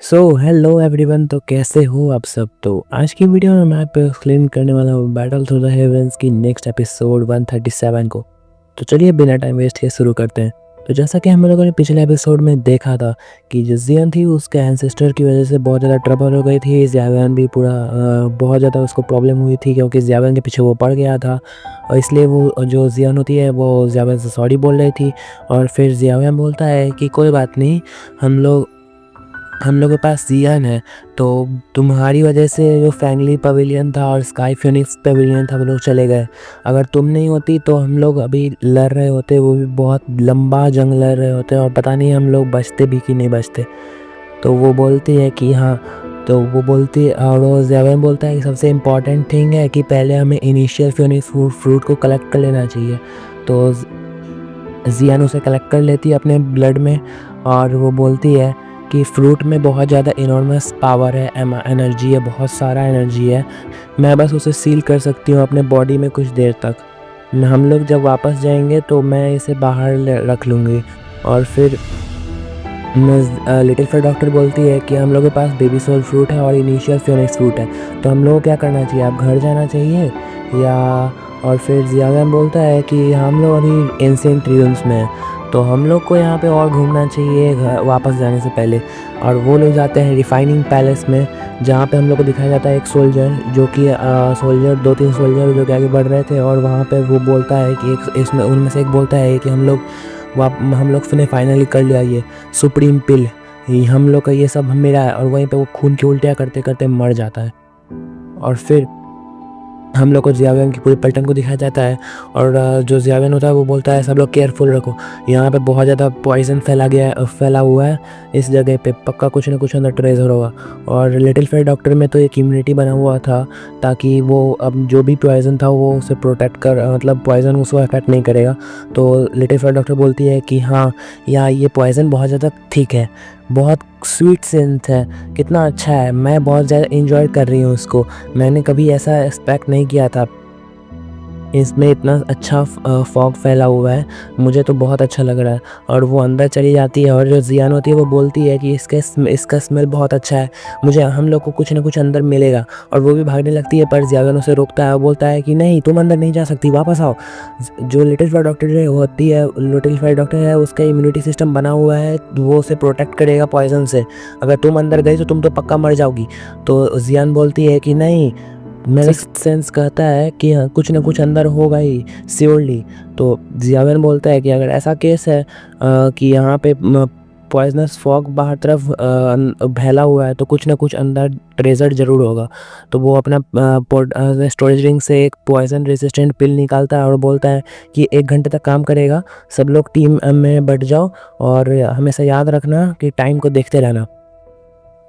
So hello everyone, तो कैसे हो आप सब। तो आज की वीडियो में मैं आप पे एक्सप्लेन करने वाला हूँ बैटल थ्रू द हेवंस की नेक्स्ट एपिसोड 137 को। तो चलिए बिना टाइम वेस्ट किए शुरू करते हैं। तो जैसा कि हम लोगों ने पिछले एपिसोड में देखा था कि जो जियन थी उसके एंसेस्टर की वजह से बहुत ज़्यादा ट्रबल हो गई थी। ज़ियावेन भी पूरा बहुत ज़्यादा उसको प्रॉब्लम हुई थी क्योंकि ज़ियावेन के पीछे वो पड़ गया था और इसलिए वो जो जियन होती है वो ज़ियावेन से सॉरी बोल रही थी। और फिर ज़ियावेन बोलता है कि कोई बात नहीं, हम लोगों के पास जियन है, तो तुम्हारी वजह से जो फैंगली पवेलियन था और स्काई फिनिक्स पवेलियन था वो लोग चले गए। अगर तुम नहीं होती तो हम लोग अभी लड़ रहे होते, वो भी बहुत लंबा जंग लड़ रहे होते और पता नहीं हम लोग बचते भी कि नहीं बचते। तो वो बोलती है कि हाँ, तो वो बोलती है और वो ज़ेवन बोलता है कि सबसे इम्पॉर्टेंट थिंग है कि पहले हमें इनिशियल फिनिक्स फ्रूट को कलेक्ट कर लेना चाहिए। तो जियन उसे कलेक्ट कर लेती है अपने ब्लड में और वो बोलती है कि फ्रूट में बहुत ज़्यादा इनॉर्मस पावर है, एनर्जी है, बहुत सारा एनर्जी है। मैं बस उसे सील कर सकती हूँ अपने बॉडी में कुछ देर तक। हम लोग जब वापस जाएंगे तो मैं इसे बाहर रख लूँगी। और फिर लिटिल फेयर डॉक्टर बोलती है कि हम लोगों के पास बेबी सोल फ्रूट है और इनिशियल फिनिक्स फ्रूट है, तो हम लोगों को क्या करना चाहिए, आप घर जाना चाहिए या। और फिर ज़ियावेन बोलता है कि हम लोग अभी एंशिएंट ट्रियम्स में हैं, तो हम लोग को यहाँ पे और घूमना चाहिए घर वापस जाने से पहले। और वो लोग जाते हैं रिफाइनिंग पैलेस में, जहाँ पे हम लोग को दिखाया जाता है एक सोल्जर जो कि सोल्जर 2-3 सोल्जर जो कि आगे बढ़ रहे थे। और वहाँ पे वो बोलता है कि एक इसमें उनमें से एक बोलता है कि हम लोग ने फाइनली कर लिया ये सुप्रीम पिल, हम लोग का ये सब मेरा है। और वहीं पे वो खून की उल्टियाँ करते करते मर जाता है। और फिर हम लोग को ज़ियावेन की पूरी पलटन को दिखाया जाता है और जो ज़ियावेन होता है वो बोलता है सब लोग केयरफुल रखो, यहाँ पे बहुत ज़्यादा पॉइजन फैला हुआ है इस जगह पे, पक्का कुछ ना कुछ अंदर ट्रेजर होगा। और लिटिल फेयर डॉक्टर में तो एक इम्यूनिटी बना हुआ था ताकि वो अब जो भी पॉइजन था वो उसे प्रोटेक्ट कर, मतलब पॉइजन उसको अफेक्ट नहीं करेगा। तो लिटिल फेयर डॉक्टर बोलती है कि हाँ, यहाँ ये पॉइजन बहुत ज़्यादा ठीक है, बहुत स्वीट सेंट है, कितना अच्छा है, मैं बहुत ज़्यादा इंजॉय कर रही हूँ उसको। मैंने कभी ऐसा एक्सपेक्ट नहीं किया था, इसमें इतना अच्छा फॉग फैला हुआ है, मुझे तो बहुत अच्छा लग रहा है। और वो अंदर चली जाती है और जो जियान होती है वो बोलती है कि इसका स्मेल बहुत अच्छा है, मुझे हम लोग को कुछ ना कुछ अंदर मिलेगा। और वो भी भागने लगती है पर जियान उसे रोकता है और बोलता है कि नहीं, तुम अंदर नहीं जा सकती, वापस आओ। जो लिटिल फेयर डॉक्टर होती है, लिटिल फेयर डॉक्टर है, उसका इम्यूनिटी सिस्टम बना हुआ है, वो उसे प्रोटेक्ट करेगा पॉइजन से। अगर तुम अंदर गई तो तुम तो पक्का मर जाओगी। तो जियान बोलती है कि नहीं, मेरा सेंस कहता है कि हाँ, कुछ ना कुछ अंदर होगा ही श्योरली। तो ज़ियावेन बोलता है कि अगर ऐसा केस है कि यहाँ पे पॉइजनस फॉग बाहर तरफ फैला हुआ है तो कुछ ना कुछ अंदर ट्रेजर ज़रूर होगा। तो वो अपना स्टोरेज रिंग से एक पॉइजन रेजिस्टेंट पिल निकालता है और बोलता है कि 1 घंटे तक काम करेगा, सब लोग टीम में बट जाओ और हमेशा याद रखना कि टाइम को देखते रहना।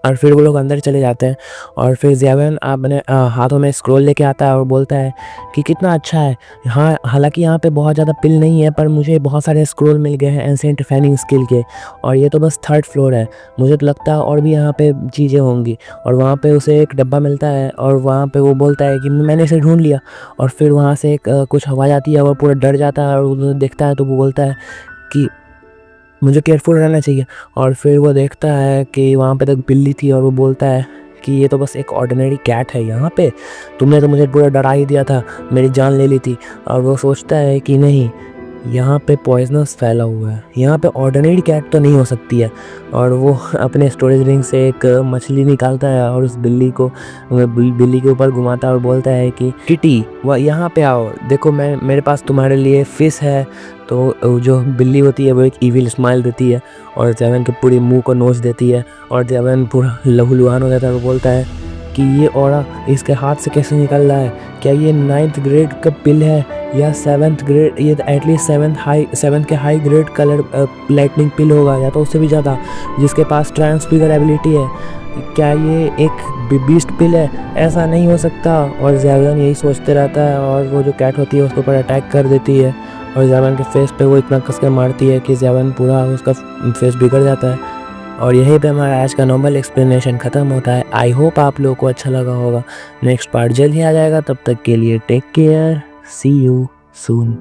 और फिर वो लोग अंदर चले जाते हैं और फिर ज़ियावेन अपने हाथों में स्क्रोल लेके आता है और बोलता है कि कितना अच्छा है। हाँ, हालांकि यहाँ पे बहुत ज़्यादा पिल नहीं है पर मुझे बहुत सारे स्क्रोल मिल गए हैं एंशिएंट फैनिंग स्किल के, और ये तो बस 3rd फ्लोर है, मुझे तो लगता है और भी यहाँ पे चीज़ें होंगी। और वहाँ पे उसे एक डब्बा मिलता है और वहाँ पे वो बोलता है कि मैंने इसे ढूंढ लिया। और फिर वहाँ से एक कुछ आवाज़ आती है और पूरा डर जाता है और वो देखता है तो वो बोलता है कि मुझे केयरफुल रहना चाहिए। और फिर वो देखता है कि वहाँ पे तक बिल्ली थी और वो बोलता है कि ये तो बस एक ऑर्डिनरी कैट है, यहाँ पे तुमने तो मुझे पूरा डरा ही दिया था, मेरी जान ले ली थी। और वो सोचता है कि नहीं, यहाँ पे पॉइजनस फैला हुआ है, यहाँ पे ऑर्डिनरी कैट तो नहीं हो सकती है। और वो अपने स्टोरेज रिंग से एक मछली निकालता है और उस बिल्ली के ऊपर घुमाता है और बोलता है कि किटी, वह यहाँ पे आओ, देखो मेरे पास तुम्हारे लिए फ़िश है। तो जो बिल्ली होती है वो एक इविल स्माइल देती है और ज़ेवन के पूरे मुंह को नोच देती है और ज़ेवन पूरा लहूलुहान हो जाता है। वो बोलता है कि ये ऑरा इसके हाथ से कैसे निकल रहा है, क्या ये 9th ग्रेड का पिल है या 7th ग्रेड, ये एटलीस्ट 7th के हाई ग्रेड कलर लाइटनिंग पिल होगा या तो उससे भी ज़्यादा, जिसके पास ट्रांसफिगर एबिलिटी है। क्या ये एक बीस्ट पिल है, ऐसा नहीं हो सकता। और ज़ेवन यही सोचते रहता है और वो जो कैट होती है उसके ऊपर अटैक कर देती है और ज़ेवन के फेस पे वो इतना कस कर मारती है कि ज़ेवन पूरा उसका फेस बिगड़ जाता है। और यहीं पे हमारा आज का नॉर्मल एक्सप्लेनेशन ख़त्म होता है। आई होप आप लोगों को अच्छा लगा होगा। नेक्स्ट पार्ट जल्द ही आ जाएगा, तब तक के लिए take care, see you soon.